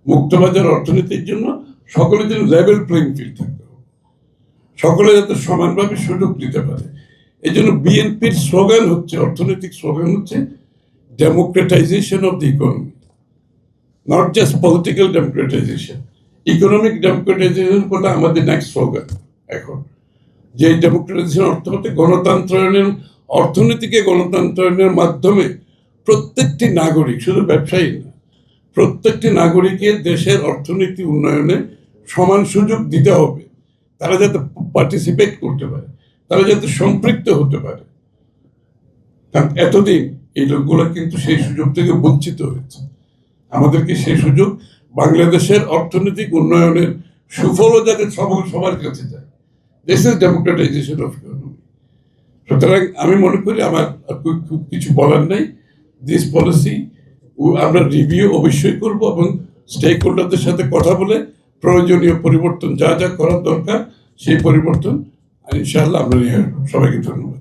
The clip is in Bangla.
মুক্তবাজার অর্থনীতির জন্য সকলের জন্য লেভেল প্লেইং ফিল্ড থাকতে হবে, সকলে যাতে সমানভাবে সুযোগ দিতে পারে। এই জন্য বিএনপির স্লোগান হচ্ছে, অর্থনৈতিক স্লোগান হচ্ছে democratisation of the economy, not just political democratisation, economic democratisation কথা আমাদের নেক্সট স্লোগান এখন। যে ডেমোক্রেটাইজেশন অর্থ হতে গণতন্ত্রায়নের, অর্থনীতিকে গণতন্ত্রায়নের মাধ্যমে প্রত্যেকটি নাগরিক, শুধু ব্যবসায়ী না, প্রত্যেকটি নাগরিকের দেশের অর্থনীতি উন্নয়নে সমান সুযোগ দিতে হবে। তারা যাতে পার্টিসিপেট করতে পারে, তারা যাতে সম্পৃক্ত হতে পারে। কারণ এতদিন এই লোকগুলো কিন্তু সেই সুযোগ থেকে বঞ্চিত হয়েছে। আমাদেরকে সেই সুযোগ, বাংলাদেশের অর্থনৈতিক উন্নয়নের সুফলও যাতে সবার কাছে যায়। This is democratisation of economy. সুতরাং আমি মনে করি আমার খুব কিছু বলার নেই। দিস পলিসি আমরা রিভিউ অবশ্যই করব এবং স্টেক হোল্ডারদের সাথে কথা বলে প্রয়োজনীয় পরিবর্তন যা যা করার দরকার সেই পরিবর্তন ইনশাআল্লাহ আমরা নিয়ে আসবো। সবাইকে ধন্যবাদ।